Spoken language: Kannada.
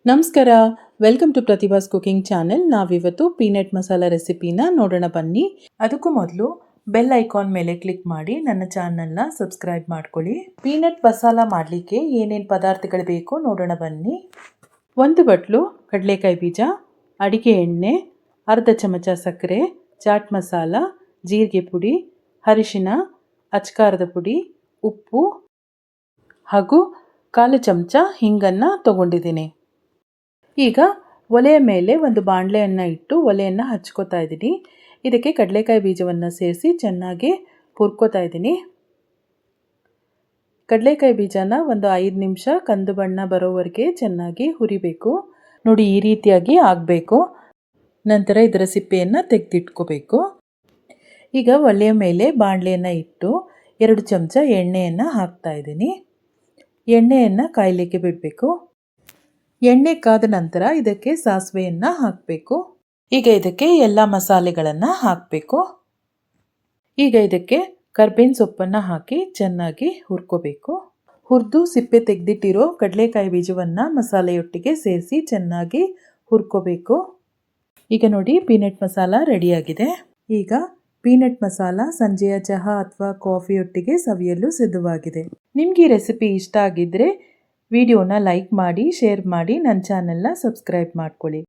ನಮಸ್ಕಾರ, ವೆಲ್ಕಮ್ ಟು ಪ್ರತಿಭಾಸ್ ಕುಕಿಂಗ್ ಚಾನೆಲ್. ನಾವಿವತ್ತು ಪೀನಟ್ ಮಸಾಲ ರೆಸಿಪಿನ ನೋಡೋಣ ಬನ್ನಿ. ಅದಕ್ಕೂ ಮೊದಲು ಬೆಲ್ ಐಕಾನ್ ಮೇಲೆ ಕ್ಲಿಕ್ ಮಾಡಿ ನನ್ನ ಚಾನಲ್ನ ಸಬ್ಸ್ಕ್ರೈಬ್ ಮಾಡ್ಕೊಳ್ಳಿ. ಪೀನಟ್ ಮಸಾಲ ಮಾಡಲಿಕ್ಕೆ ಏನೇನು ಪದಾರ್ಥಗಳು ಬೇಕು ನೋಡೋಣ ಬನ್ನಿ. 1 ಬಟ್ಲು ಕಡಲೆಕಾಯಿ ಬೀಜ, ಅಡಿಗೆ ಎಣ್ಣೆ, ಅರ್ಧ ಚಮಚ ಸಕ್ಕರೆ, ಚಾಟ್ ಮಸಾಲ, ಜೀರಿಗೆ ಪುಡಿ, ಅರಿಶಿನ, ಅಚ್ಕಾರದ ಪುಡಿ, ಉಪ್ಪು ಹಾಗೂ 1/4 ಚಮಚ ಹಿಂಗನ್ನು ತಗೊಂಡಿದ್ದೀನಿ. ಈಗ ಒಲೆಯ ಮೇಲೆ ಒಂದು ಬಾಣಲೆಯನ್ನು ಇಟ್ಟು ಒಲೆಯನ್ನು ಹಚ್ಕೋತಾ ಇದ್ದೀನಿ. ಇದಕ್ಕೆ ಕಡಲೆಕಾಯಿ ಬೀಜವನ್ನು ಸೇರಿಸಿ ಚೆನ್ನಾಗಿ ಹುರ್ಕೋತಾ ಇದ್ದೀನಿ. ಕಡಲೆಕಾಯಿ ಬೀಜನ ಒಂದು 5 ನಿಮಿಷ ಕಂದು ಬಣ್ಣ ಬರೋವರೆಗೆ ಚೆನ್ನಾಗಿ ಹುರಿಬೇಕು. ನೋಡಿ, ಈ ರೀತಿಯಾಗಿ ಆಗಬೇಕು. ನಂತರ ಇದರ ಸಿಪ್ಪೆಯನ್ನು ತೆಗೆದಿಟ್ಕೋಬೇಕು. ಈಗ ಒಲೆಯ ಮೇಲೆ ಬಾಣಲೆಯನ್ನು ಇಟ್ಟು 2 ಚಮಚ ಎಣ್ಣೆಯನ್ನು ಹಾಕ್ತಾ ಇದ್ದೀನಿ. ಎಣ್ಣೆಯನ್ನು ಕಾಯಲಿಕ್ಕೆ ಬಿಡಬೇಕು. ಎಣ್ಣೆ ಕಾದ ನಂತರ ಇದಕ್ಕೆ ಸಾಸಿವೆಯನ್ನು ಹಾಕಬೇಕು. ಈಗ ಇದಕ್ಕೆ ಎಲ್ಲ ಮಸಾಲೆಗಳನ್ನು ಹಾಕಬೇಕು. ಈಗ ಇದಕ್ಕೆ ಕರ್ಬೇವಿನ ಸೊಪ್ಪನ್ನು ಹಾಕಿ ಚೆನ್ನಾಗಿ ಹುರ್ಕೋಬೇಕು. ಹುರಿದು ಸಿಪ್ಪೆ ತೆಗೆದಿಟ್ಟಿರೋ ಕಡಲೆಕಾಯಿ ಬೀಜವನ್ನು ಮಸಾಲೆಯೊಟ್ಟಿಗೆ ಸೇರಿಸಿ ಚೆನ್ನಾಗಿ ಹುರ್ಕೋಬೇಕು. ಈಗ ನೋಡಿ, ಪೀನಟ್ ಮಸಾಲ ರೆಡಿಯಾಗಿದೆ. ಈಗ ಪೀನಟ್ ಮಸಾಲ ಸಂಜೆಯ ಚಹಾ ಅಥವಾ ಕಾಫಿಯೊಟ್ಟಿಗೆ ಸವಿಯಲು ಸಿದ್ಧವಾಗಿದೆ. ನಿಮಗೆ ಈ ರೆಸಿಪಿ ಇಷ್ಟ ಆಗಿದ್ದರೆ ವಿಡಿಯೋನ ಲೈಕ್ ಮಾಡಿ, ಶೇರ್ ಮಾಡಿ, ನನ್ನ ಚಾನೆಲ್ನ ಸಬ್ಸ್ಕ್ರೈಬ್ ಮಾಡ್ಕೊಳ್ಳಿ.